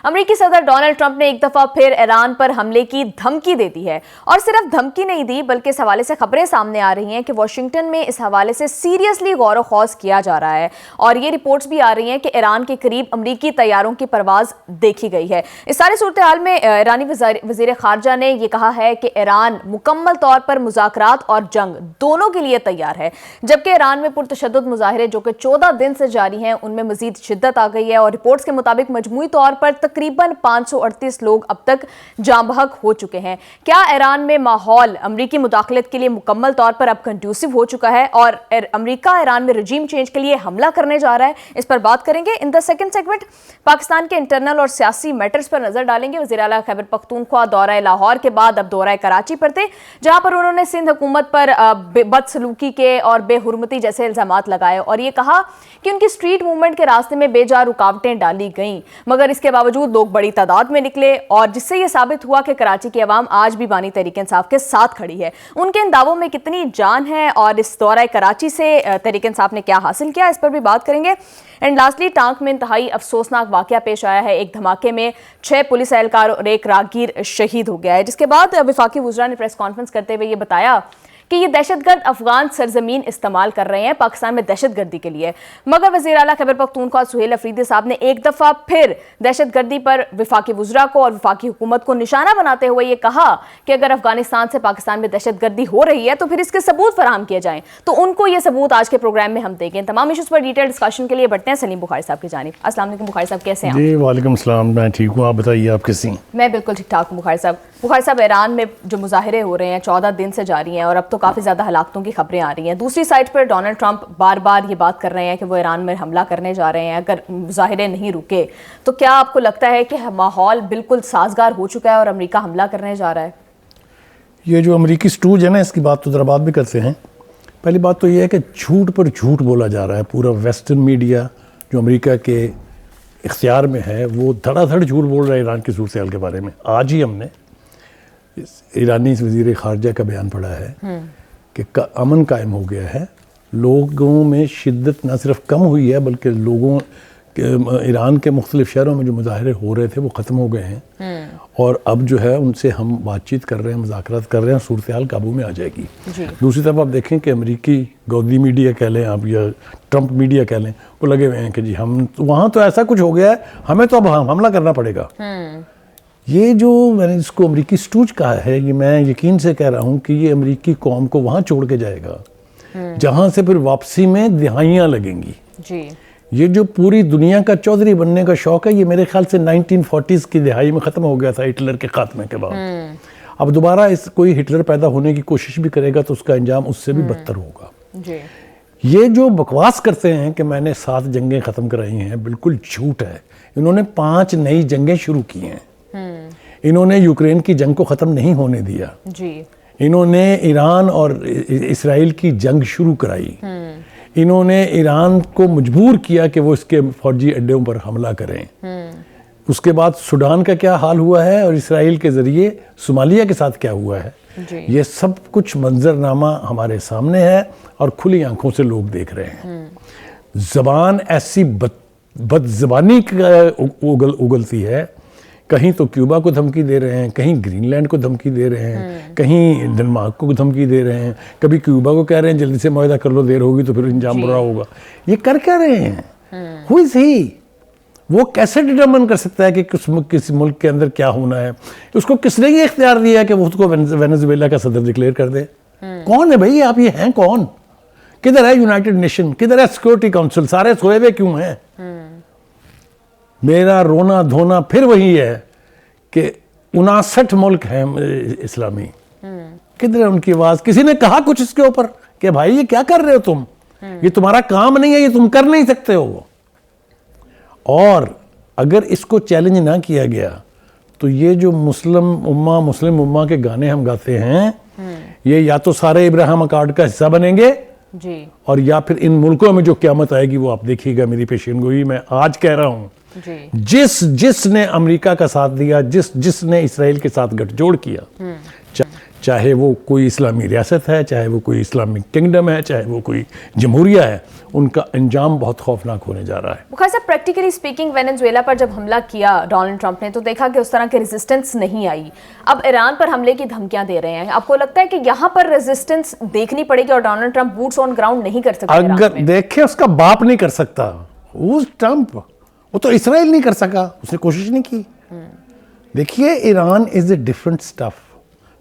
امریکی صدر Donald Trump نے ایک دفعہ پھر ایران پر حملے کی دھمکی دے دی ہے، اور صرف دھمکی نہیں دی بلکہ اس حوالے سے خبریں سامنے آ رہی ہیں کہ واشنگٹن میں اس حوالے سے سیریسلی غور و خوض کیا جا رہا ہے، اور یہ رپورٹس بھی آ رہی ہیں کہ ایران کے قریب امریکی طیاروں کی پرواز دیکھی گئی ہے۔ اس ساری صورتحال میں ایرانی وزیر خارجہ نے یہ کہا ہے کہ ایران مکمل طور پر مذاکرات اور جنگ دونوں کے لیے تیار ہے، جبکہ ایران میں پرتشدد مظاہرے جو کہ 14 دن سے جاری ہیں ان میں مزید شدت آ گئی ہے، اور رپورٹس کے مطابق مجموعی طور پر تقریباً 538 لوگ اب تک جاں بحق ہو چکے ہیں۔ کیا ایران میں ماحول امریکی مداخلت کے لیے مکمل طور پر اب کنڈیوسو ہو چکا ہے اور امریکہ ایران میں رجیم چینج کے لیے حملہ کرنے جا رہا ہے؟ اس پر بات کریں گے۔ ان دا سیکنڈ سیگمنٹ پاکستان کے انٹرنل اور سیاسی میٹرز پر نظر ڈالیں گے۔ وزیر اعلیٰ خیبر پختونخوا دورہ لاہور کے بعد اب دورہ کراچی پر تھے، جہاں پر انہوں نے سندھ حکومت پر بدسلوکی کے اور بے حرمتی جیسے الزامات لگائے، اور یہ کہا کہ ان کی اسٹریٹ موومنٹ کے راستے میں بے جا رکاوٹیں ڈالی گئیں، مگر اس کے باوجود لوگ بڑی تعداد میں نکلے، اور جس سے یہ ثابت ہوا کہ کراچی کی عوام آج بھی بانی تحریک انصاف کے ساتھ کھڑی ہے۔ ان کے ان دعووں میں کتنی جان ہے اور اس دورہ کراچی سے تحریک انصاف نے کیا حاصل کیا، اس پر بھی بات کریں گے۔ اینڈ لاسٹلی ٹانک میں انتہائی افسوسناک واقعہ پیش آیا ہے۔ ایک دھماکے میں 6 پولیس اہلکار اور ایک راہگیر شہید ہو گیا ہے، جس کے بعد وفاقی وزراء نے پریس کانفرنس کرتے ہوئے یہ بتایا کہ یہ دہشت گرد افغان سرزمین استعمال کر رہے ہیں پاکستان میں دہشت گردی کے لیے، مگر وزیر اعلیٰ خیبر پختونخوا سہیل افریدی صاحب نے ایک دفعہ پھر دہشت گردی پر وفاقی وزراء کو اور وفاقی حکومت کو نشانہ بناتے ہوئے یہ کہا کہ اگر افغانستان سے پاکستان میں دہشت گردی ہو رہی ہے تو پھر اس کے ثبوت فراہم کیے جائیں، تو ان کو یہ ثبوت آج کے پروگرام میں ہم دیں گے۔ تمام ایشوز پر ڈیٹیل ڈسکشن کے لیے بڑھتے ہیں سلیم بخاری صاحب کی جانب۔ السلام علیکم بخاری صاحب، کیسے ہیں آپ؟ جی وعلیکم السلام، میں ٹھیک ہوں، آپ بتائیے آپ کیسی ہیں؟ میں بالکل ٹھیک ٹھاک ہوں بخاری صاحب۔ بخاری صاحب، ایران میں جو مظاہرے ہو رہے ہیں 14 دن سے جاری ہیں اور اب تو کافی زیادہ ہلاکتوں کی خبریں آ رہی ہیں۔ دوسری سائڈ پر ڈونلڈ ٹرمپ بار بار یہ بات کر رہے ہیں کہ وہ ایران میں حملہ کرنے جا رہے ہیں اگر مظاہرے نہیں رکے، تو کیا آپ کو لگتا ہے کہ ماحول بالکل سازگار ہو چکا ہے اور امریکہ حملہ کرنے جا رہا ہے؟ یہ جو امریکی سٹوج ہے نا، اس کی بات تو ذرا بعد بھی کرتے ہیں۔ پہلی بات تو یہ ہے کہ جھوٹ پر جھوٹ بولا جا رہا ہے۔ پورا ویسٹرن میڈیا جو امریکہ کے اختیار میں ہے وہ دھڑا دھڑ جھوٹ بول رہا ہے ایران کی صورتحال کے بارے میں۔ آج ہی ہم نے ایرانی وزیر خارجہ کا بیان پڑھا ہے کہ امن قائم ہو گیا ہے، لوگوں میں شدت نہ صرف کم ہوئی ہے بلکہ لوگوں ایران کے مختلف شہروں میں جو مظاہرے ہو رہے تھے وہ ختم ہو گئے ہیں، اور اب جو ہے ان سے ہم بات چیت کر رہے ہیں، مذاکرات کر رہے ہیں، صورتحال قابو میں آ جائے گی۔ دوسری طرف آپ دیکھیں کہ امریکی گودی میڈیا کہہ لیں آپ یا ٹرمپ میڈیا کہہ لیں، وہ لگے ہوئے ہیں کہ جی ہم وہاں تو ایسا کچھ ہو گیا ہے، ہمیں تو اب حملہ کرنا پڑے گا۔ یہ جو میں نے اس کو امریکی سٹوج کہا ہے، یہ میں یقین سے کہہ رہا ہوں کہ یہ امریکی قوم کو وہاں چھوڑ کے جائے گا جہاں سے پھر واپسی میں دہائیاں لگیں گی۔ یہ جو پوری دنیا کا چودھری بننے کا شوق ہے، یہ میرے خیال سے 1940s کی دہائی میں ختم ہو گیا تھا ہٹلر کے خاتمے کے بعد۔ اب دوبارہ کوئی ہٹلر پیدا ہونے کی کوشش بھی کرے گا تو اس کا انجام اس سے بھی بدتر ہوگا۔ یہ جو بکواس کرتے ہیں کہ میں نے 7 جنگیں ختم کرائی ہیں، بالکل جھوٹ ہے۔ انہوں نے 5 نئی جنگیں شروع کی ہیں۔ انہوں نے یوکرین کی جنگ کو ختم نہیں ہونے دیا۔ انہوں نے ایران اور اسرائیل کی جنگ شروع کرائی۔ انہوں نے ایران کو مجبور کیا کہ وہ اس کے فوجی اڈوں پر حملہ کریں۔ اس کے بعد سوڈان کا کیا حال ہوا ہے اور اسرائیل کے ذریعے صومالیہ کے ساتھ کیا ہوا ہے، یہ سب کچھ منظرنامہ ہمارے سامنے ہے اور کھلی آنکھوں سے لوگ دیکھ رہے ہیں۔ زبان ایسی بد زبانی اگلتی ہے، کہیں تو کیوبا کو دھمکی دے رہے ہیں، کہیں گرین لینڈ کو دھمکی دے رہے ہیں، کہیں ڈنمارک کو دھمکی دے رہے ہیں، کبھی کیوبا کو کہہ رہے ہیں جلدی سے معاہدہ کر لو، دیر ہوگی تو پھر انجام برا ہوگا۔ یہ کر کیا رہے ہیں؟ ہو از ہی؟ وہ کیسے ڈٹرمن کر سکتا ہے کہ کسی ملک کے اندر کیا ہونا ہے؟ اس کو کس نے یہ اختیار دیا ہے کہ وہ خود کو وینزویلا کا صدر ڈکلیئر کر دے؟ کون ہے بھائی آپ؟ یہ ہیں کون؟ کدھر ہے یونائٹڈ نیشن؟ کدھر ہے سیکورٹی کاؤنسل؟ سارے سوئے ہوئے کیوں ہیں؟ میرا رونا دھونا پھر وہی ہے کہ 59 ملک ہیں اسلامی، کدھر ہے ان کی آواز؟ کسی نے کہا کچھ اس کے اوپر کہ بھائی یہ کیا کر رہے ہو تم؟ یہ تمہارا کام نہیں ہے، یہ تم کر نہیں سکتے ہو۔ اور اگر اس کو چیلنج نہ کیا گیا تو یہ جو مسلم امہ کے گانے ہم گاتے ہیں، یہ یا تو سارے ابراہیم اکارڈ کا حصہ بنیں گے اور یا پھر ان ملکوں میں جو قیامت آئے گی وہ آپ دیکھیے گا۔ میری پیشین گوئی میں آج کہہ رہا ہوں، جس نے امریکہ کا ساتھ دیا، جس نے اسرائیل کے ساتھ گٹھ جوڑ کیا، چاہے وہ کوئی اسلامی ریاست ہے, چاہے وہ کوئی اسلامک کنگڈم ہے, چاہے وہ کوئی جمہوریہ ہے, ان کا انجام بہت خوفناک ہونے جا رہا ہے. بخاری صاحب, پریکٹیکلی اسپیکنگ وینزویلا پر جب حملہ کیا ڈونلڈ ٹرمپ نے تو دیکھا کہ اس طرح کی ریزسٹنس نہیں آئی. اب ایران پر حملے کی دھمکیاں دے رہے ہیں, آپ کو لگتا ہے کہ یہاں پر ریزسٹنس دیکھنی پڑے گی اور Donald Trump boots on ground نہیں کر سکتے؟ اگر دیکھیں, اس کا باپ نہیں کر سکتا, ٹرمپ, وہ تو اسرائیل نہیں کر سکا, اس نے کوشش نہیں کی. دیکھیے, Iran is a different stuff.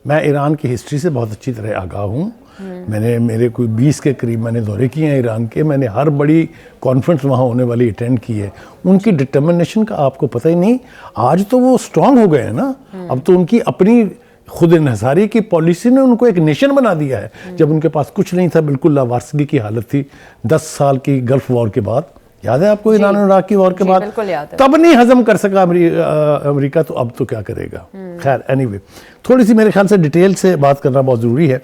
میں ایران کی ہسٹری سے بہت اچھی طرح آگاہ ہوں. میرے کوئی 20 کے قریب میں نے دورے کیے ہیں ایران کے. میں نے ہر بڑی کانفرنس وہاں ہونے والی اٹینڈ کی ہے. ان کی ڈٹرمنیشن کا آپ کو پتہ ہی نہیں. آج تو وہ اسٹرانگ ہو گئے ہیں نا. اب تو ان کی اپنی خود انحصاری کی پالیسی نے ان کو ایک نیشن بنا دیا ہے. جب ان کے پاس کچھ نہیں تھا, بالکل لاوارثگی کی حالت تھی 10 سال کی گلف وار کے بعد. یاد ہے آپ کو ایران اور عراق کی وار کے بعد؟ تب نہیں ہضم کر سکا امریکہ, تو اب تو کیا کرے گا. خیر, اینی وے, تھوڑی سی میرے خیال سے ڈیٹیل سے بات کرنا بہت ضروری ہے.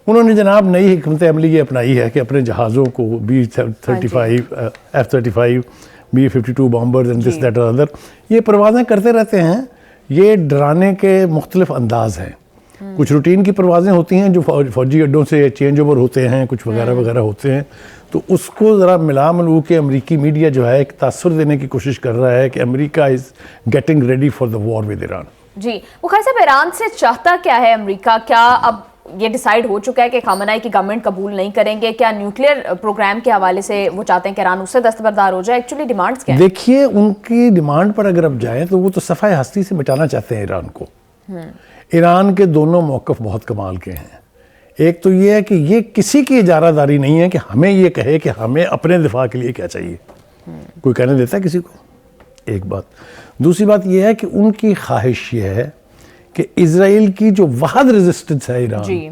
انہوں نے جناب نئی حکمت عملی یہ اپنائی ہے کہ اپنے جہازوں کو B-35, F-35, B-52 bombers and this that اور ادر, یہ پروازیں کرتے رہتے ہیں. یہ ڈرانے کے مختلف انداز ہیں. کچھ روٹین کی پروازیں ہوتی ہیں جو فوجی اڈوں سے چینج اوور ہوتے ہیں, کچھ وغیرہ وغیرہ ہوتے ہیں. تو اس کو ذرا ملا ملو کے امریکی میڈیا جو ہے ایک تاثر دینے کی کوشش کر رہا ہے کہ امریکہ is getting ready for the war with Iran. جی بخاری صاحب, ایران سے چاہتا کیا ہے امریکہ؟ کیا اب یہ ڈیسائیڈ ہو چکا ہے کہ خامنہئی کی گورنمنٹ قبول نہیں کریں گے؟ کیا نیوکلیئر پروگرام کے حوالے سے وہ چاہتے ہیں کہ ایران اس سے دستبردار ہو جائے؟ ایکچولی ڈیمانڈز کیا ہیں؟ دیکھیے, ان کی ڈیمانڈ پر اگر اب جائیں تو وہ تو صفحہ ہستی سے مٹانا چاہتے ہیں ایران کو. ایران کے دونوں موقف بہت کمال کے ہیں. ایک تو یہ ہے کہ یہ کسی کی اجارہ داری نہیں ہے کہ ہمیں یہ کہے کہ ہمیں اپنے دفاع کے لیے کیا چاہیے. کوئی کہنے دیتا ہے کسی کو؟ ایک بات. دوسری بات یہ ہے کہ ان کی خواہش یہ ہے کہ اسرائیل کی جو واحد ریزسٹنس ہے ایران,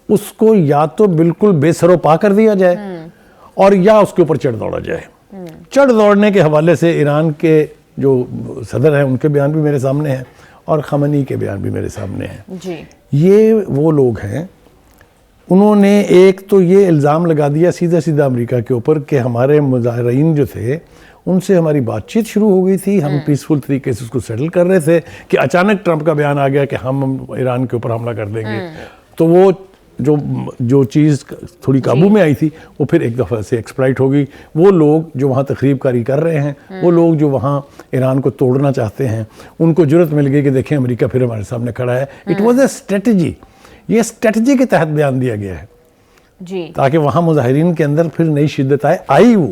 اس کو یا تو بالکل بے سر و پا کر دیا جائے اور یا اس کے اوپر چڑھ دوڑا جائے. چڑھ دوڑنے کے حوالے سے ایران کے جو صدر ہیں ان کے بیان بھی میرے سامنے ہیں اور خامنہئی کے بیان بھی میرے سامنے ہیں. یہ وہ لوگ ہیں, انہوں نے ایک تو یہ الزام لگا دیا سیدھا امریکہ کے اوپر کہ ہمارے مظاہرین جو تھے ان سے ہماری بات چیت شروع ہو گئی تھی, ہم پیسفل طریقے سے اس کو سیٹل کر رہے تھے کہ اچانک ٹرمپ کا بیان آ گیا کہ ہم ایران کے اوپر حملہ کر دیں گے. تو وہ جو چیز تھوڑی قابو میں آئی تھی وہ پھر ایک دفعہ سے ایکسپلائٹ ہو گئی. وہ لوگ جو وہاں تخریب کاری کر رہے ہیں, وہ لوگ جو وہاں ایران کو توڑنا چاہتے ہیں, ان کو جرأت مل گئی کہ دیکھیں امریکہ پھر ہمارے سامنے کھڑا ہے. It was a strategy. یہ اسٹریٹجی کے تحت بیان دیا گیا ہے تاکہ وہاں مظاہرین کے اندر پھر نئی شدت آئی. وہ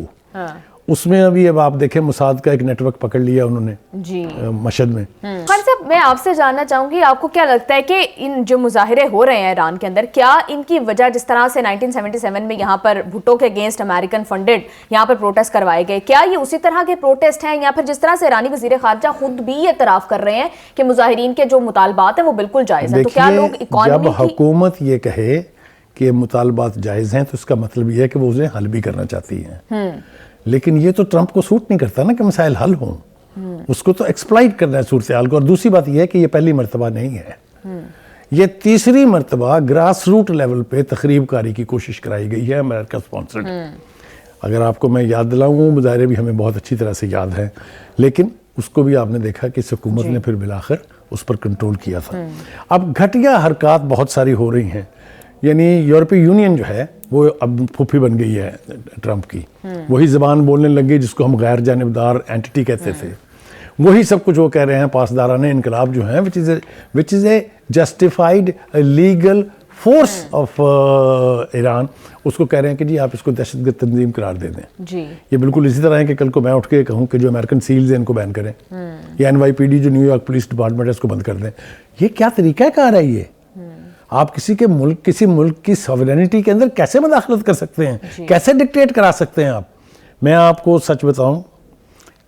اس میں ابھی اب آپ دیکھیں موساد کا ایک نیٹ ورک پکڑ لیا انہوں نے مشہد میں. خان صاحب, میں آپ سے جاننا چاہوں گی, آپ کو کیا لگتا ہے کہ ان جو مظاہرے ہو رہے ہیں ایران کے اندر, کیا ان کی وجہ جس طرح سے 1977 میں یہاں پر بھٹو کے اگینسٹ امریکن فنڈڈ یہاں پر پروٹیسٹ کروائے گئے, کیا یہ اسی طرح کے پروٹیسٹ ہیں یا پھر جس طرح سے ایرانی وزیر خارجہ خود بھی اعتراف کر رہے ہیں کہ مظاہرین کے جو مطالبات ہیں وہ بالکل جائز ہیں؟ تو کیا لوگ اکانومی جب حکومت یہ کہے کہ مطالبات جائز ہیں تو اس کا مطلب یہ ہے کہ وہ اسے حل بھی کرنا چاہتی ہیں. لیکن یہ تو ٹرمپ کو سوٹ نہیں کرتا نا کہ مسائل حل ہوں. اس کو تو ایکسپلائٹ کرنا ہے صورتحال کو. اور دوسری بات یہ ہے کہ یہ پہلی مرتبہ نہیں ہے, یہ تیسری مرتبہ گراس روٹ لیول پہ تخریب کاری کی کوشش کرائی گئی ہے امریکہ سپانسرڈ. اگر آپ کو میں یاد دلاؤں, وہ مظاہرے بھی ہمیں بہت اچھی طرح سے یاد ہیں, لیکن اس کو بھی آپ نے دیکھا کہ اس حکومت نے پھر بالآخر اس پر کنٹرول کیا تھا. اب گھٹیا حرکات بہت ساری ہو رہی ہیں. یعنی یورپی یونین جو ہے وہ اب پھوپھی بن گئی ہے ٹرمپ کی. وہی زبان بولنے لگ گئی جس کو ہم غیر جانبدار اینٹی کہتے تھے. وہی سب کچھ وہ کہہ رہے ہیں پاسداران انقلاب جو ہیں, which is a justified legal force of Iran, اس کو کہہ رہے ہیں کہ جی آپ اس کو دہشت گرد تنظیم قرار دے دیں. یہ بالکل اسی طرح ہے کہ کل کو میں اٹھ کے کہوں کہ جو امریکن سیلز ہیں ان کو بین کریں, یا NYPD جو نیو یارک پولیس ڈپارٹمنٹ ہے اس کو بند کر دیں. یہ کیا طریقہ کار ہے یہ؟ آپ کسی ملک کی سوورینٹی کے اندر کیسے مداخلت کر سکتے ہیں؟ کیسے ڈکٹیٹ کرا سکتے ہیں آپ؟ میں آپ کو سچ بتاؤں,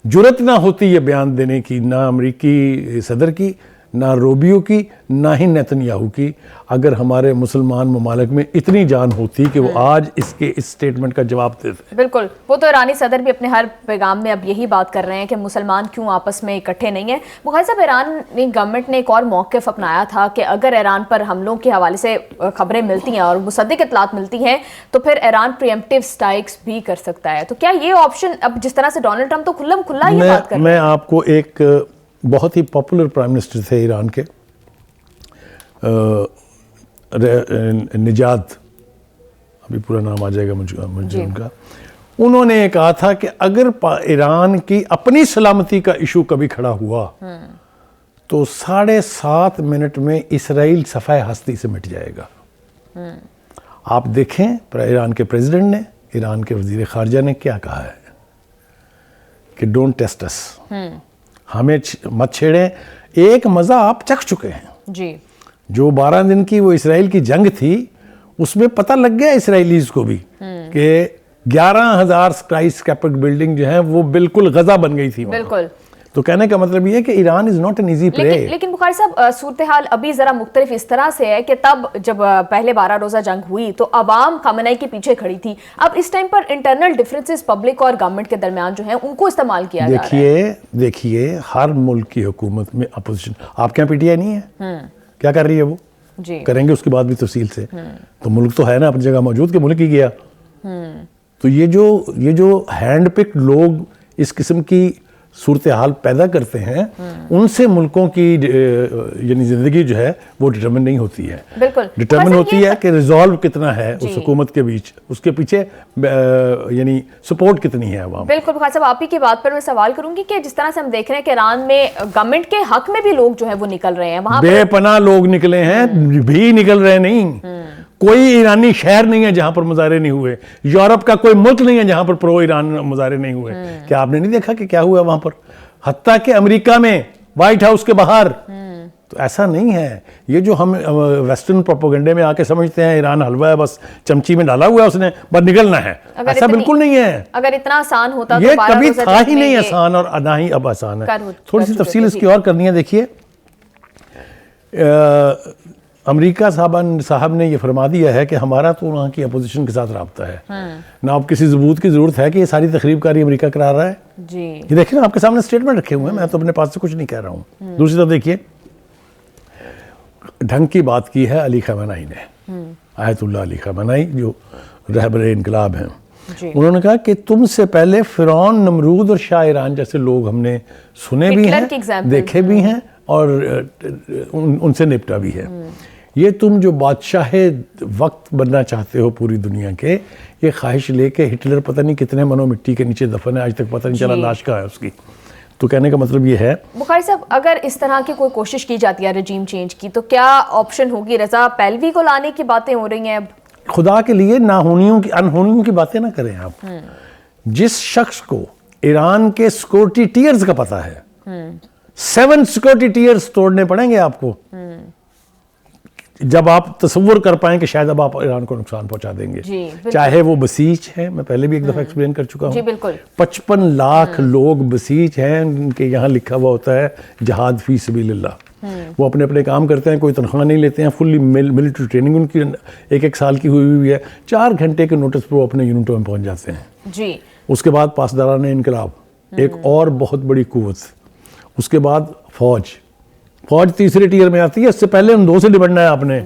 جرت نہ ہوتی یہ بیان دینے کی, نہ امریکی صدر کی, نہ روبیو کی, نہ ہی نیتنیاہو کی. اگر ہمارے مسلمان ممالک میں اتنی جان ہوتی کہ وہ آج اس سٹیٹمنٹ کا جواب دیتے. بالکل, وہ تو ایرانی صدر بھی اپنے ہر پیغام میں اب یہی بات کر رہے ہیں کہ مسلمان کیوں آپس میں اکٹھے نہیں ہیں. بخاری صاحب, ایرانی گورنمنٹ نے ایک اور موقف اپنایا تھا کہ اگر ایران پر حملوں کے حوالے سے خبریں ملتی ہیں اور مصدق اطلاعات ملتی ہیں تو پھر ایران پریمپٹیو اسٹرائکس بھی کر سکتا ہے. تو کیا یہ آپشن, اب جس طرح سے ڈونلڈ ٹرمپ تو کھلم کھلا یہ بات کر رہے ہیں. میں آپ کو ایک بہت ہی پاپولر پرائم منسٹر تھے ایران کے, نجات، ابھی پورا نام آ جائے گا مجھے ان کا، انہوں نے یہ کہا تھا کہ اگر ایران کی اپنی سلامتی کا ایشو کبھی کھڑا ہوا تو 7.5 منٹ میں اسرائیل صفحہ ہستی سے مٹ جائے گا۔ آپ دیکھیں ایران کے پریزیڈنٹ نے، ایران کے وزیر خارجہ نے کیا کہا ہے کہ ڈونٹ ٹیسٹ اس، ہمیں مت چھیڑیں۔ ایک مزہ آپ چکھ چکے ہیں جی، جو 12 دن کی وہ اسرائیل کی جنگ تھی، اس میں پتہ لگ گیا اسرائیلیز کو بھی کہ 11,000 اسکائی اسکیپر بلڈنگ جو ہیں وہ بالکل غزہ بن گئی تھی وہاں۔ بالکل۔ تو کہنے کا مطلب یہ ہے کہ Iran is not an easy play. لیکن بخاری صاحب صورتحال ابھی ذرا مختلف اس طرح سے ہے کہ تب جب پہلے 12 روزہ جنگ ہوئی تو عوام خامنہئی کے پیچھے کھڑی تھی، اب اس ٹائم پر انٹرنل ڈیفرنسز پبلک اور گورنمنٹ کے درمیان جو ہیں ان کو استعمال کیا جا رہا ہے۔ دیکھیے ہر ملک کی حکومت میں اپوزیشن، آپ کے یہاں پی ٹی آئی نہیں ہے، کیا کر رہی ہے وہ؟ جی، کریں گے اس کے بعد بھی تفصیل سے۔ تو ملک تو ہے نا اپنی جگہ موجود کہ ملک ہی گیا۔ تو یہ جو ہینڈ پک لوگ اس قسم کی صورتحال پیدا کرتے ہیں، ان سے ملکوں کی یعنی زندگی جو ہے وہ ڈٹرمن نہیں ہوتی ہے۔ بالکل ڈٹرمن ہوتی ہے کہ ریزالو کتنا ہے اس حکومت کے بیچ، اس کے پیچھے یعنی سپورٹ کتنی ہے عوام۔ بالکل بخاری صاحب، آپ ہی کی بات پر میں سوال کروں گی کہ جس طرح سے ہم دیکھ رہے ہیں کہ ایران میں گورنمنٹ کے حق میں بھی لوگ جو ہیں وہ نکل رہے ہیں، وہاں بے پناہ لوگ نکلے ہیں، بھی نکل رہے نہیں۔ کوئی ایرانی شہر نہیں ہے جہاں پر مظاہرے نہیں ہوئے، یورپ کا کوئی ملک نہیں ہے جہاں پر پرو ایران مظاہرے نہیں ہوئے۔ کیا آپ نے نہیں دیکھا کہ کیا ہوا وہاں پر؟ حتیٰ کہ امریکہ میں وائٹ ہاؤس کے باہر۔ تو ایسا نہیں ہے، یہ جو ہم ویسٹرن پروپیگنڈے میں آ کے سمجھتے ہیں ایران حلوہ ہے، بس چمچی میں ڈالا ہوا ہے اس نے، بس نکلنا ہے، ایسا بالکل نہیں ہے۔ اگر اتنا آسان ہوتا یہ کبھی تھا ہی نہیں آسان، اور نہ ہی اب آسان ہے۔ تھوڑی سی تفصیل اس کی اور کرنی ہے۔ دیکھیے امریکہ صاحب نے یہ فرما دیا ہے کہ ہمارا تو وہاں کی اپوزیشن کے ساتھ رابطہ ہے، نہ اب کسی ثبوت کی ضرورت ہے کہ یہ ساری تخریب کاری امریکہ کرا رہا ہے۔ جی، یہ دیکھیں نا آپ کے سامنے سٹیٹمنٹ رکھے ہوئے ہیں، میں تو اپنے پاس سے کچھ نہیں کہہ رہا ہوں۔ دوسری طرف دیکھیے ڈھنگ کی بات کی ہے علی خامنہئی نے، آیت اللہ علی خامنہئی جو رہبر انقلاب ہیں، انہوں نے کہا کہ تم سے پہلے فرعون، نمرود اور شاہ ایران جیسے لوگ ہم نے سنے بھی ہیں، دیکھے بھی ہیں اور ان سے نپٹا بھی ہے۔ یہ تم جو بادشاہ وقت بننا چاہتے ہو پوری دنیا کے، یہ خواہش لے کے ہٹلر پتہ نہیں کتنے منوں مٹی کے نیچے دفن ہے، آج تک پتہ نہیں چلا لاش کہاں ہے اس کی۔ تو کہنے کا مطلب یہ ہے بخاری صاحب، اگر اس طرح کی کوئی کوشش کی جاتی ہے رجیم چینج کی تو کیا آپشن ہوگی؟ رضا پہلوی کو لانے کی باتیں ہو رہی ہیں اب۔ خدا کے لیے انہونیوں کی باتیں نہ کریں آپ۔ جس شخص کو ایران کے سیکورٹی ٹیئرز کا پتہ ہے، 7 سیکورٹی ٹیئرز توڑنے پڑیں گے آپ کو، جب آپ تصور کر پائیں کہ شاید اب آپ ایران کو نقصان پہنچا دیں گے۔ چاہے وہ بسیج ہیں، میں پہلے بھی ایک دفعہ ایکسپلین کر چکا ہوں، 55 لاکھ لوگ بسیج ہیں، ان کے یہاں لکھا ہوا ہوتا ہے جہاد فی سبیل اللہ۔ وہ اپنے اپنے کام کرتے ہیں، کوئی تنخواہ نہیں لیتے ہیں، فلی ملٹری ٹریننگ ان کی 1 سال کی ہوئی ہے، 4 گھنٹے کے نوٹس پر وہ اپنے یونٹوں میں پہنچ جاتے ہیں۔ اس کے بعد پاسداران انقلاب، ایک اور بہت بڑی قوت، اس کے بعد فوج تیسرے ٹیئر میں آتی ہے، اس سے پہلے ان 2 سے نبٹنا ہے آپ نے۔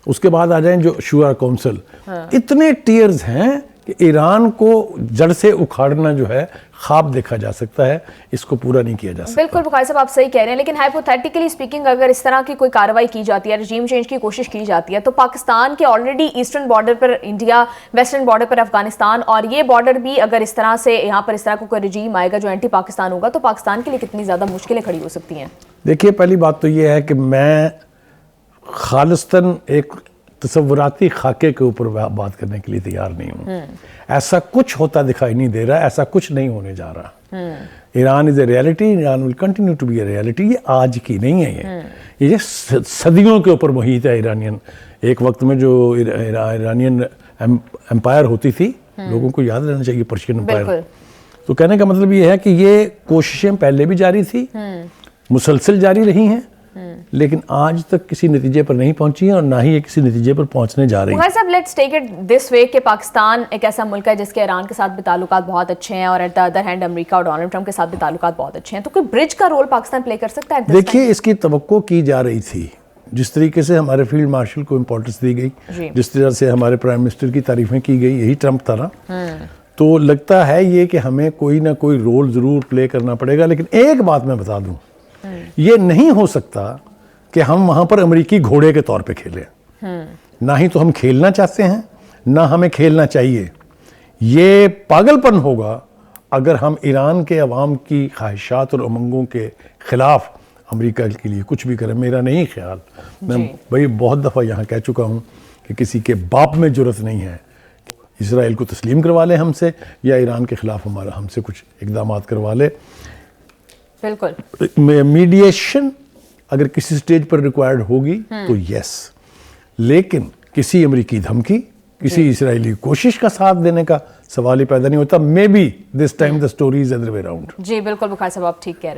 اس کے بعد آ جائیں جو شورا کونسل، اتنے ٹیئرز ہیں کہ ایران کو جڑ سے اکھاڑنا جو ہے خواب دیکھا جا سکتا ہے، اس کو پورا نہیں کیا جا سکتا۔ بالکل بخاری صاحب آپ صحیح کہہ رہے ہیں، لیکن ہائپوتھیٹیکلی اسپیکنگ اگر اس طرح کی کوئی کارروائی کی جاتی ہے، رجیم چینج کی کوشش کی جاتی ہے، تو پاکستان کے آلریڈی ایسٹرن بارڈر پر انڈیا، ویسٹرن بارڈر پر افغانستان، اور یہ بارڈر بھی اگر اس طرح سے یہاں پر اس طرح کا کوئی رجیم آئے گا جو اینٹی پاکستان ہوگا تو پاکستان کے لیے کتنی زیادہ مشکلیں کھڑی ہو سکتی ہیں؟ دیکھیے پہلی بات تو یہ ہے کہ میں خالصتاً ایک تصوراتی خاکے کے اوپر بات کرنے کے لیے تیار نہیں ہوں۔ ایسا کچھ ہوتا دکھائی نہیں دے رہا، ایسا کچھ نہیں ہونے جا رہا۔ Iran is a reality, Iran will continue to be a reality. یہ آج کی نہیں ہے، یہ صدیوں کے اوپر محیط ہے ایرانین۔ ایک وقت میں جو ایرانین امپائر ہوتی تھی، لوگوں کو یاد رہنا چاہیے پرشین امپائر۔ تو کہنے کا مطلب یہ ہے کہ یہ کوششیں پہلے بھی جاری تھی، مسلسل جاری رہی ہیں، لیکن آج تک کسی نتیجے پر نہیں پہنچی ہیں اور نہ ہی یہ کسی نتیجے پر پہنچنے جا رہی ہیں۔ بخاری صاحب لیٹس ٹیک اٹ دس وے کہ پاکستان ایک ایسا ملک ہے جس کے ایران کے ساتھ بھی تعلقات بہت اچھے ہیں، اور ایٹ دا ادر ہینڈ امریکہ اور ڈونلڈ ٹرمپ کے ساتھ بھی تعلقات بہت اچھے ہیں، تو کوئی برج کا رول پاکستان پلے کر سکتا ہے؟ دیکھیے اس کی توقع کی جا رہی تھی، جس طریقے سے ہمارے فیلڈ مارشل کو امپورٹنس دی گئی، جس طرح سے ہمارے پرائم منسٹر کی تعریفیں کی گئی، یہی ٹرمپ تھا نا۔ تو لگتا ہے یہ کہ ہمیں کوئی نہ کوئی رول ضرور پلے کرنا پڑے گا، لیکن ایک بات میں بتا دوں، یہ نہیں ہو سکتا کہ ہم وہاں پر امریکی گھوڑے کے طور پہ کھیلیں۔ نہ ہی تو ہم کھیلنا چاہتے ہیں، نہ ہمیں کھیلنا چاہیے. یہ پاگل پن ہوگا اگر ہم ایران کے عوام کی خواہشات اور امنگوں کے خلاف امریکہ کے لیے کچھ بھی کریں. میرا نہیں خیال. میں بھائی بہت دفعہ یہاں کہہ چکا ہوں کہ کسی کے باپ میں جرت نہیں ہے اسرائیل کو تسلیم کروا لے ہم سے، یا ایران کے خلاف ہم سے کچھ اقدامات کروا لے. بالکل میڈیشن اگر کسی سٹیج پر ریکوائرڈ ہوگی تو یس، لیکن کسی امریکی دھمکی، کسی اسرائیلی کوشش کا ساتھ دینے کا سوال ہی پیدا نہیں ہوتا. May be this time the story is other way around. جی بالکل بخاری صاحب آپ ٹھیک کہہ رہے ہیں.